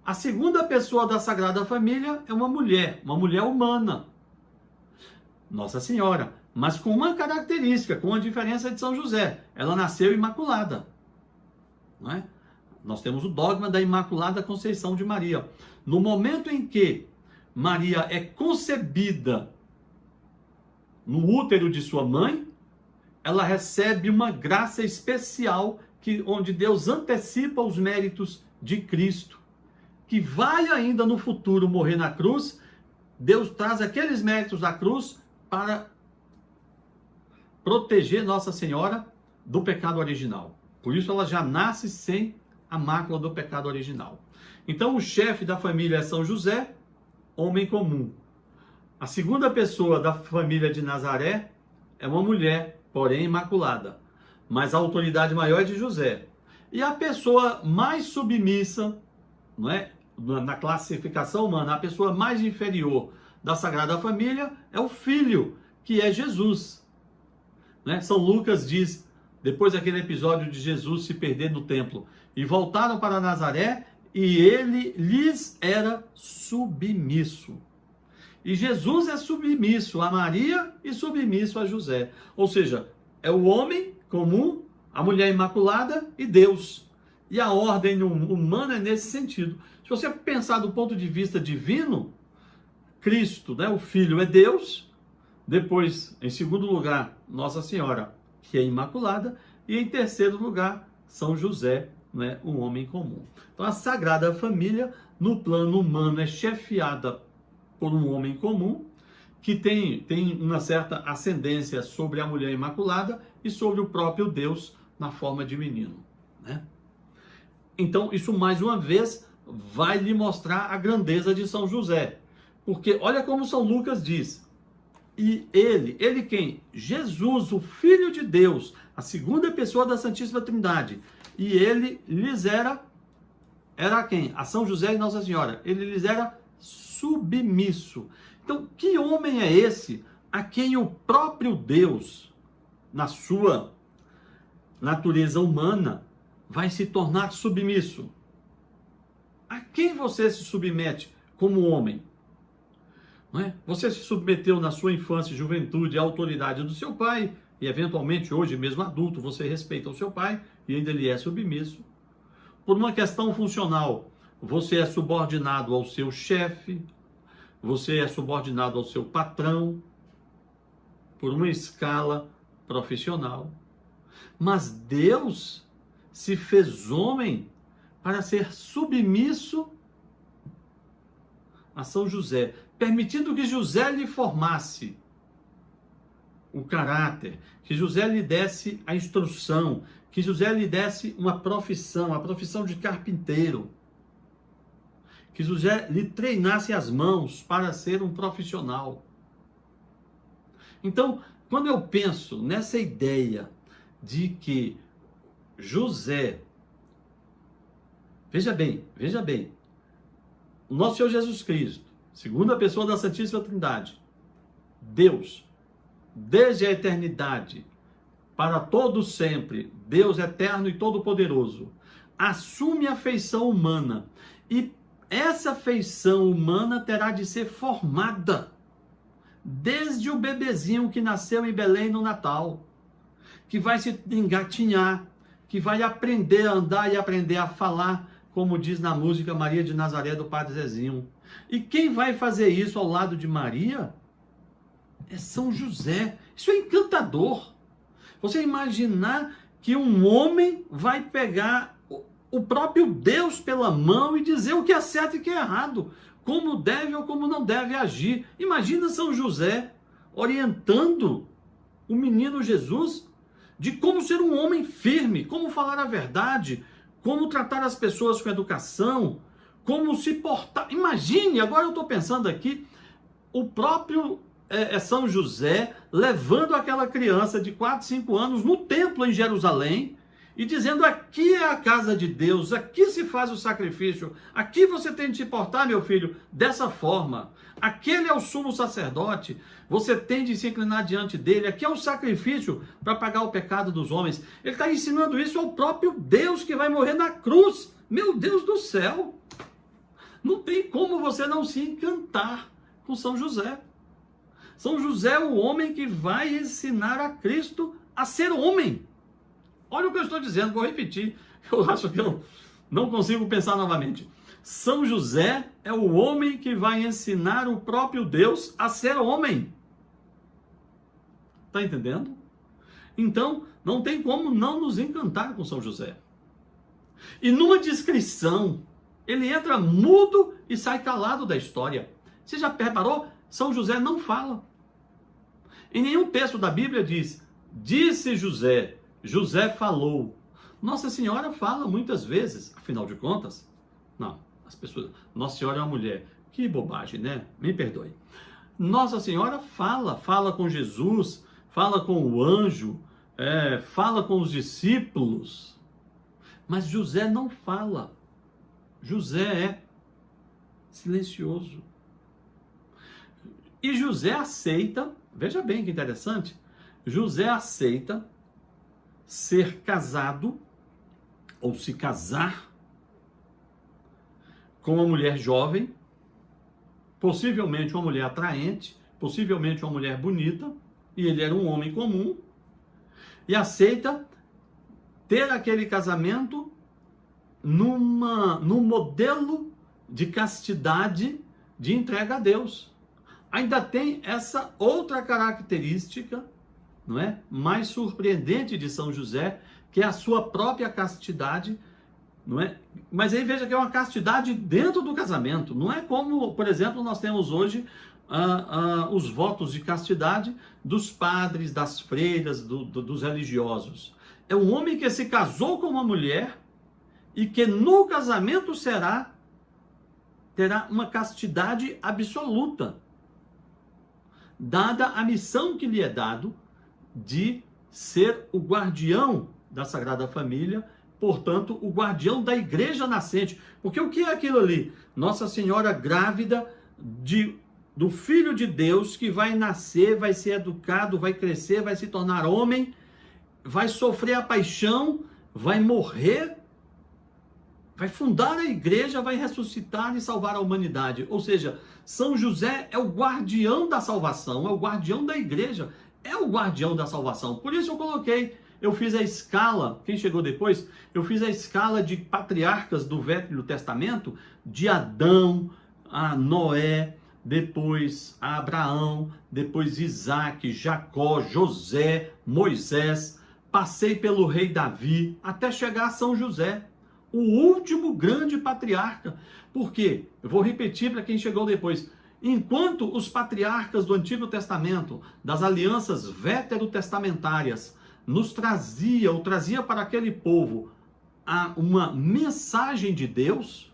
A segunda pessoa da Sagrada Família é uma mulher humana, Nossa Senhora, mas com uma característica, com a diferença de São José. Ela nasceu imaculada, não é? Nós temos o dogma da Imaculada Conceição de Maria. No momento em que Maria é concebida no útero de sua mãe, ela recebe uma graça especial onde Deus antecipa os méritos de Cristo, que vai ainda no futuro morrer na cruz. Deus traz aqueles méritos da cruz para proteger Nossa Senhora do pecado original. Por isso ela já nasce sem a mácula do pecado original. Então o chefe da família é São José, homem comum. A segunda pessoa da família de Nazaré é uma mulher, porém imaculada. Mas a autoridade maior é de José. E a pessoa mais submissa, não é? Na classificação humana, a pessoa mais inferior da Sagrada Família é o filho, que é Jesus. Né? São Lucas diz, depois daquele episódio de Jesus se perder no templo, e voltaram para Nazaré, e ele lhes era submisso. E Jesus é submisso a Maria e submisso a José. Ou seja, é o homem comum, a mulher imaculada e Deus. E a ordem humana é nesse sentido. Se você pensar do ponto de vista divino, Cristo, né, o Filho, é Deus. Depois, em segundo lugar, Nossa Senhora, que é imaculada. E em terceiro lugar, São José, né, um homem comum. Então a Sagrada Família, no plano humano, é chefiada por um homem comum, que tem uma certa ascendência sobre a mulher imaculada e sobre o próprio Deus na forma de menino. Né? Então isso mais uma vez vai lhe mostrar a grandeza de São José. Porque olha como São Lucas diz, e ele quem? Jesus, o Filho de Deus, a segunda pessoa da Santíssima Trindade, e ele lhes era quem? A São José e Nossa Senhora, ele lhes era submisso. Então, que homem é esse a quem o próprio Deus, na sua natureza humana, vai se tornar submisso? A quem você se submete como homem? Não é? Você se submeteu na sua infância e juventude à autoridade do seu pai, e eventualmente hoje, mesmo adulto, você respeita o seu pai e ainda lhe é submisso. Por uma questão funcional, você é subordinado ao seu chefe, você é subordinado ao seu patrão, por uma escala profissional. Mas Deus se fez homem para ser submisso a São José, permitindo que José lhe formasse o caráter, que José lhe desse a instrução, que José lhe desse uma profissão, a profissão de carpinteiro, que José lhe treinasse as mãos para ser um profissional. Então, quando eu penso nessa ideia de que José, veja bem, o nosso Senhor Jesus Cristo, segunda pessoa da Santíssima Trindade, Deus, desde a eternidade, para todo sempre, Deus eterno e todo-poderoso, assume a feição humana, e essa feição humana terá de ser formada desde o bebezinho que nasceu em Belém no Natal, que vai se engatinhar, que vai aprender a andar e aprender a falar, como diz na música Maria de Nazaré do Padre Zezinho. E quem vai fazer isso ao lado de Maria é São José. Isso é encantador. Você imaginar que um homem vai pegar o próprio Deus pela mão e dizer o que é certo e o que é errado, como deve ou como não deve agir. Imagina São José orientando o menino Jesus de como ser um homem firme, como falar a verdade, como tratar as pessoas com educação, como se portar. Imagine, agora eu estou pensando aqui, o próprio São José levando aquela criança de 4, 5 anos no templo em Jerusalém e dizendo: aqui é a casa de Deus, aqui se faz o sacrifício, aqui você tem de se portar, meu filho, dessa forma. Aquele é o sumo sacerdote, você tem de se inclinar diante dele, aqui é o sacrifício para pagar o pecado dos homens. Ele está ensinando isso ao próprio Deus que vai morrer na cruz. Meu Deus do céu! Não tem como você não se encantar com São José. São José é o homem que vai ensinar a Cristo a ser homem. Olha o que eu estou dizendo, vou repetir. Eu acho que eu não consigo pensar novamente. São José é o homem que vai ensinar o próprio Deus a ser homem. Está entendendo? Então, não tem como não nos encantar com São José. E numa descrição, ele entra mudo e sai calado da história. Você já reparou? São José não fala. Em nenhum texto da Bíblia diz: disse José, José falou. Nossa Senhora fala muitas vezes, afinal de contas. Não, as pessoas... Nossa Senhora é uma mulher. Que bobagem, né? Me perdoe. Nossa Senhora fala com Jesus, fala com o anjo, fala com os discípulos. Mas José não fala. José é silencioso. E José aceita, veja bem que interessante, José aceita ser casado, ou se casar, com uma mulher jovem, possivelmente uma mulher atraente, possivelmente uma mulher bonita, e ele era um homem comum, e aceita ter aquele casamento num modelo de castidade, de entrega a Deus. Ainda tem essa outra característica, não é? Mais surpreendente de São José, que é a sua própria castidade, não é? Mas aí veja que é uma castidade dentro do casamento, não é como, por exemplo, nós temos hoje os votos de castidade dos padres, das freiras, dos religiosos. É um homem que se casou com uma mulher e que no casamento terá uma castidade absoluta, dada a missão que lhe é dado de ser o guardião da Sagrada Família, portanto, o guardião da igreja nascente. Porque o que é aquilo ali? Nossa Senhora grávida de do Filho de Deus que vai nascer, vai ser educado, vai crescer, vai se tornar homem, vai sofrer a paixão, vai morrer, vai fundar a igreja, vai ressuscitar e salvar a humanidade. Ou seja, São José é o guardião da salvação, é o guardião da igreja, é o guardião da salvação. Por isso eu fiz a escala, quem chegou depois, eu fiz a escala de patriarcas do Velho Testamento, de Adão a Noé, depois a Abraão, depois Isaac, Jacó, José, Moisés, passei pelo rei Davi, até chegar a São José, o último grande patriarca. Por quê? Eu vou repetir para quem chegou depois. Enquanto os patriarcas do Antigo Testamento, das alianças veterotestamentárias, trazia para aquele povo uma mensagem de Deus,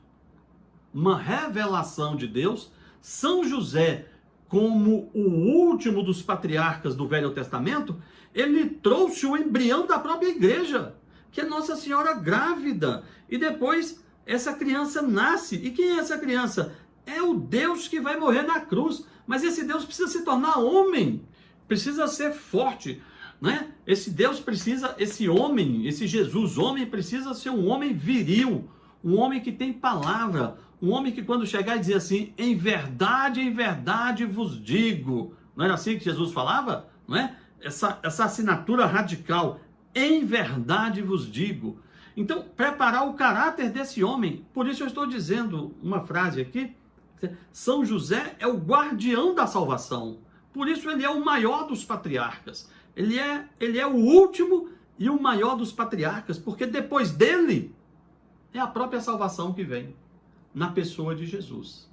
uma revelação de Deus, São José, como o último dos patriarcas do Velho Testamento, ele trouxe o embrião da própria igreja, que é Nossa Senhora grávida. E depois essa criança nasce. E quem é essa criança? É o Deus que vai morrer na cruz. Mas esse Deus precisa se tornar homem, precisa ser forte, né? Esse Deus precisa, esse homem, esse Jesus homem, precisa ser um homem viril, um homem que tem palavra, um homem que quando chegar e dizer assim, em verdade vos digo. Não era assim que Jesus falava? Não é? Essa assinatura radical, em verdade vos digo. Então, preparar o caráter desse homem. Por isso eu estou dizendo uma frase aqui, São José é o guardião da salvação. Por isso ele é o maior dos patriarcas. Ele é o último e o maior dos patriarcas, porque depois dele é a própria salvação que vem na pessoa de Jesus.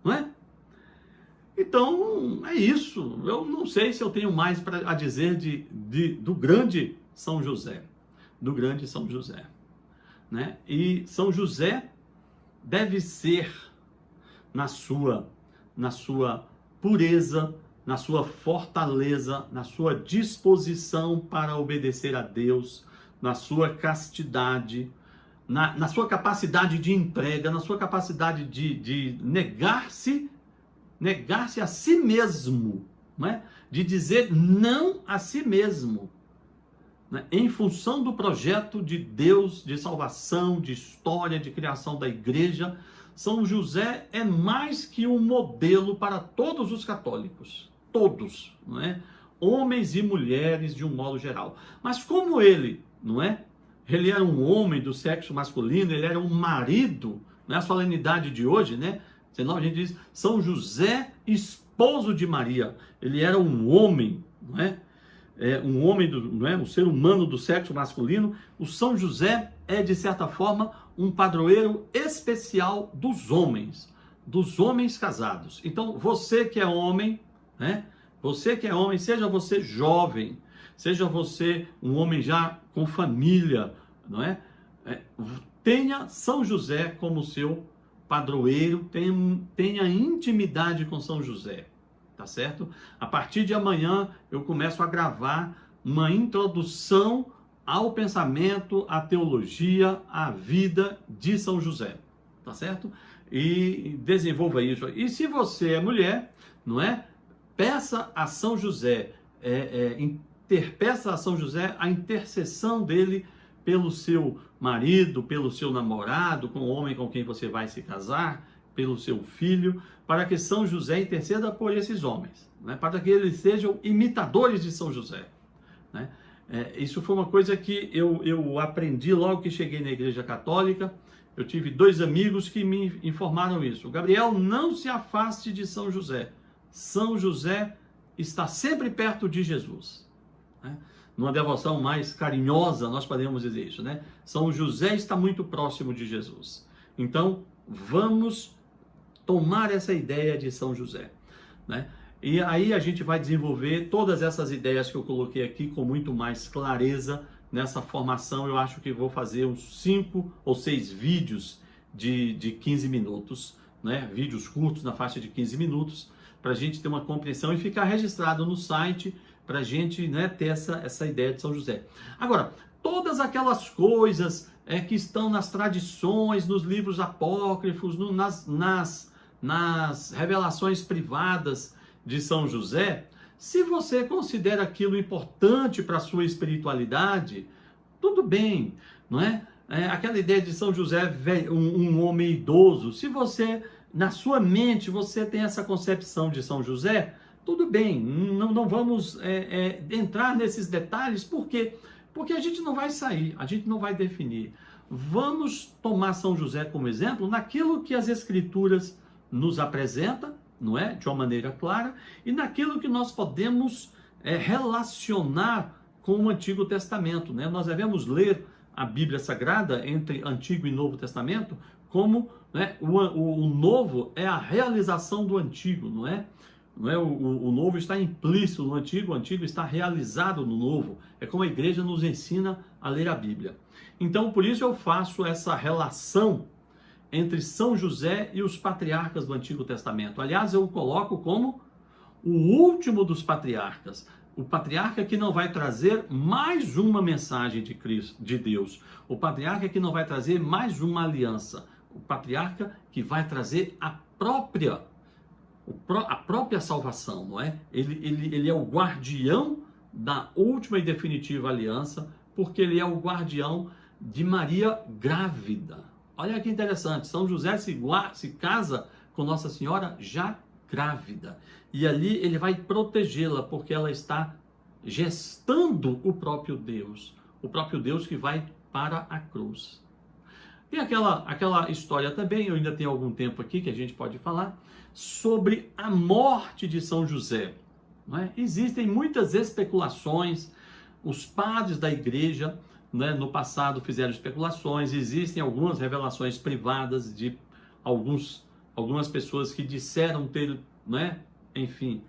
Não é? Então, é isso. Eu não sei se eu tenho mais a dizer do grande São José. Do grande São José. Né? E São José deve ser, na sua pureza, na sua fortaleza, na sua disposição para obedecer a Deus, na sua castidade, na sua capacidade de entrega, na sua capacidade de negar-se a si mesmo, né? De dizer não a si mesmo, né? Em função do projeto de Deus, de salvação, de história, de criação da igreja. São José é mais que um modelo para todos os católicos, todos, não é? Homens e mulheres de um modo geral. Mas como ele, não é? Ele era um homem do sexo masculino, ele era um marido, não é a solenidade de hoje, né? Senão a gente diz São José, esposo de Maria. Ele era um homem, não é? Um homem, não é? Um ser humano do sexo masculino. O São José é, de certa forma, um padroeiro especial dos homens casados. Então, você que é homem, né? Você que é homem, seja você jovem, seja você um homem já com família, não é? Tenha São José como seu padroeiro, tenha intimidade com São José, tá certo? A partir de amanhã eu começo a gravar uma introdução ao pensamento, à teologia, à vida de São José, tá certo? E desenvolva isso. E se você é mulher, não é? Peça a São José, peça a São José a intercessão dele pelo seu marido, pelo seu namorado, com o homem com quem você vai se casar, pelo seu filho, para que São José interceda por esses homens, né? Para que eles sejam imitadores de São José, né? Isso foi uma coisa que eu aprendi logo que cheguei na Igreja Católica. Eu tive 2 amigos que me informaram isso. Gabriel, não se afaste de São José. São José está sempre perto de Jesus, né? Numa devoção mais carinhosa, nós podemos dizer isso, né? São José está muito próximo de Jesus. Então, vamos tomar essa ideia de São José, né? E aí a gente vai desenvolver todas essas ideias que eu coloquei aqui com muito mais clareza nessa formação. Eu acho que vou fazer uns 5 ou 6 vídeos de 15 minutos, né? Vídeos curtos na faixa de 15 minutos, para a gente ter uma compreensão e ficar registrado no site, para a gente, né, ter essa ideia de São José. Agora, todas aquelas coisas que estão nas tradições, nos livros apócrifos, nas revelações privadas de São José, se você considera aquilo importante para a sua espiritualidade, tudo bem, não é? Aquela ideia de São José, um homem idoso, se você, na sua mente, você tem essa concepção de São José, tudo bem, não vamos entrar nesses detalhes, por quê? Porque a gente não vai sair, a gente não vai definir. Vamos tomar São José como exemplo naquilo que as Escrituras nos apresentam, não é? De uma maneira clara, e naquilo que nós podemos relacionar com o Antigo Testamento, né? Nós devemos ler a Bíblia Sagrada entre Antigo e Novo Testamento como, né, o Novo é a realização do Antigo, não é? O Novo está implícito no Antigo, o Antigo está realizado no Novo. É como a igreja nos ensina a ler a Bíblia. Então, por isso eu faço essa relação entre São José e os patriarcas do Antigo Testamento. Aliás, eu o coloco como o último dos patriarcas. O patriarca que não vai trazer mais uma mensagem de Cristo, de Deus. O patriarca que não vai trazer mais uma aliança. O patriarca que vai trazer a própria salvação, não é? Ele é o guardião da última e definitiva aliança, porque ele é o guardião de Maria grávida. Olha que interessante, São José se casa com Nossa Senhora já grávida. E ali ele vai protegê-la, porque ela está gestando o próprio Deus que vai para a cruz. Tem aquela história também, eu ainda tenho algum tempo aqui que a gente pode falar, sobre a morte de São José. Não é? Existem muitas especulações, os padres da igreja, né, no passado fizeram especulações, existem algumas revelações privadas de algumas pessoas que disseram ter, né, enfim,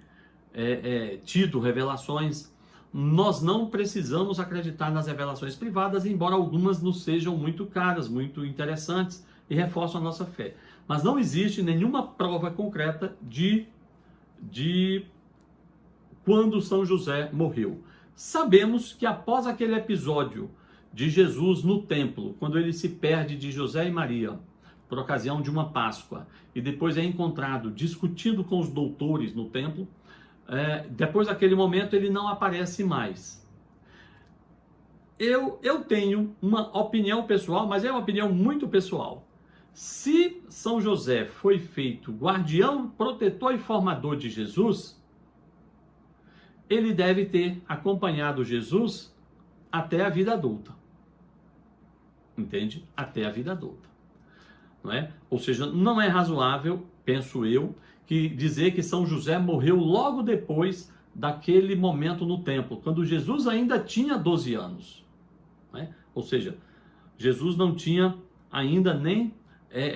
tido revelações. Nós não precisamos acreditar nas revelações privadas, embora algumas nos sejam muito caras, muito interessantes e reforçam a nossa fé. Mas não existe nenhuma prova concreta de quando São José morreu. Sabemos que após aquele episódio de Jesus no templo, quando ele se perde de José e Maria, por ocasião de uma Páscoa, e depois é encontrado discutindo com os doutores no templo, depois daquele momento ele não aparece mais. Eu tenho uma opinião pessoal, mas é uma opinião muito pessoal. Se São José foi feito guardião, protetor e formador de Jesus, ele deve ter acompanhado Jesus até a vida adulta. Entende? Até a vida adulta. Não é? Ou seja, não é razoável, penso eu, que dizer que São José morreu logo depois daquele momento no templo, quando Jesus ainda tinha 12 anos. Não é? Ou seja, Jesus não tinha ainda nem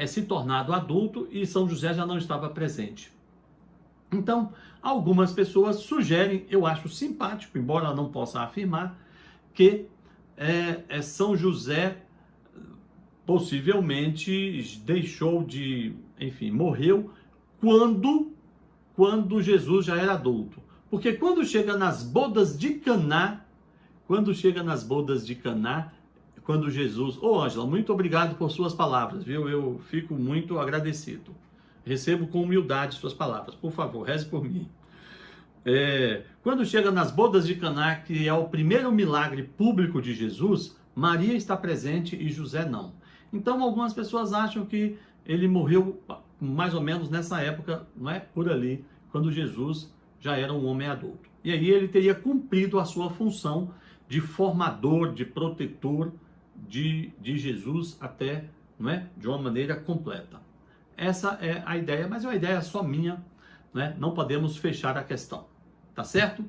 se tornado adulto e São José já não estava presente. Então, algumas pessoas sugerem, eu acho simpático, embora não possa afirmar, que São José possivelmente deixou de, enfim, morreu quando Jesus já era adulto. Porque quando chega nas bodas de Caná, quando Jesus... Ângela, muito obrigado por suas palavras, viu? Eu fico muito agradecido. Recebo com humildade suas palavras. Por favor, reze por mim. Quando chega nas bodas de Caná, que é o primeiro milagre público de Jesus, Maria está presente e José não. Então, algumas pessoas acham que ele morreu mais ou menos nessa época, não é? Por ali, quando Jesus já era um homem adulto. E aí ele teria cumprido a sua função de formador, de protetor de Jesus até, não é? De uma maneira completa. Essa é a ideia, mas é uma ideia só minha, né? Não podemos fechar a questão, tá certo?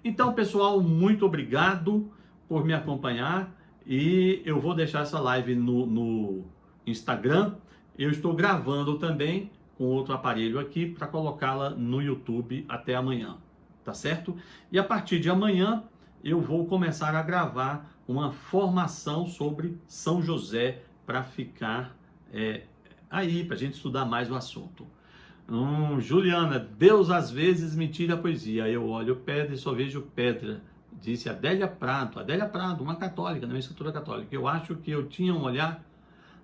Então, pessoal, muito obrigado por me acompanhar e eu vou deixar essa live no Instagram. Eu estou gravando também com outro aparelho aqui para colocá-la no YouTube até amanhã, tá certo? E a partir de amanhã eu vou começar a gravar uma formação sobre São José para ficar aí, para a gente estudar mais o assunto. Juliana, Deus às vezes me tira a poesia. Eu olho pedra e só vejo pedra. Disse Adélia Prado, uma católica, uma escritora católica. Eu acho que eu tinha um olhar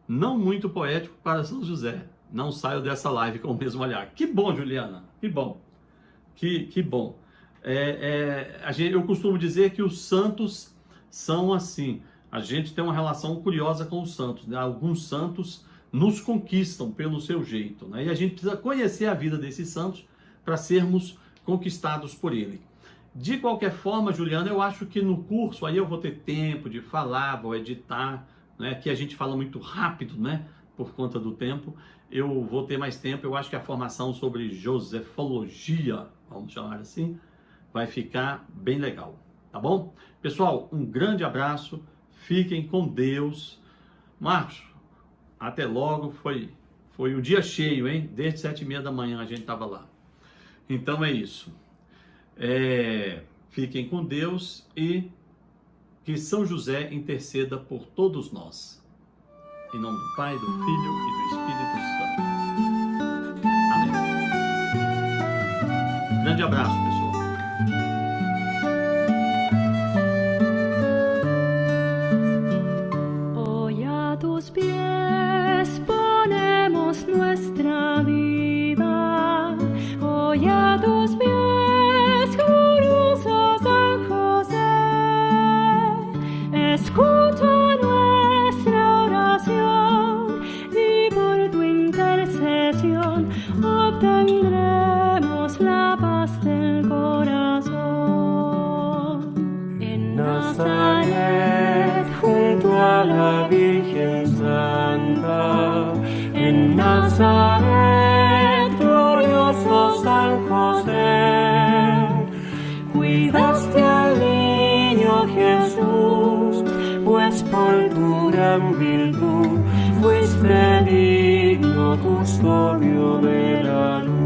não muito poético para São José. Não saio dessa live com o mesmo olhar. Que bom, Juliana, que bom. Que bom. Eu costumo dizer que os santos são assim. A gente tem uma relação curiosa com os santos, né? Alguns santos nos conquistam pelo seu jeito, né? E a gente precisa conhecer a vida desses santos para sermos conquistados por ele. De qualquer forma, Juliana, eu acho que no curso aí eu vou ter tempo de falar, vou editar, né? Que a gente fala muito rápido, né? Por conta do tempo. Eu vou ter mais tempo. Eu acho que a formação sobre josefologia, vamos chamar assim, vai ficar bem legal, tá bom? Pessoal, um grande abraço. Fiquem com Deus. Marcos, até logo. Foi um dia cheio, hein? Desde 7h30 da manhã a gente estava lá. Então é isso. Fiquem com Deus e que São José interceda por todos nós. Em nome do Pai, do Filho e do Espírito Santo. Amém. Grande abraço, pessoal. Hoy a tus pies ponemos nuestra vida. Hoy a tus pies, glorioso San José. Escucha nuestra oración y por tu intercesión obtendremos la paz del corazón. En Nazaret, junto a la Virgen Santa, en Nazaret, glorioso San José, cuidaste al niño Jesús, pues por tu gran virtud fuiste digno custodio de la luz.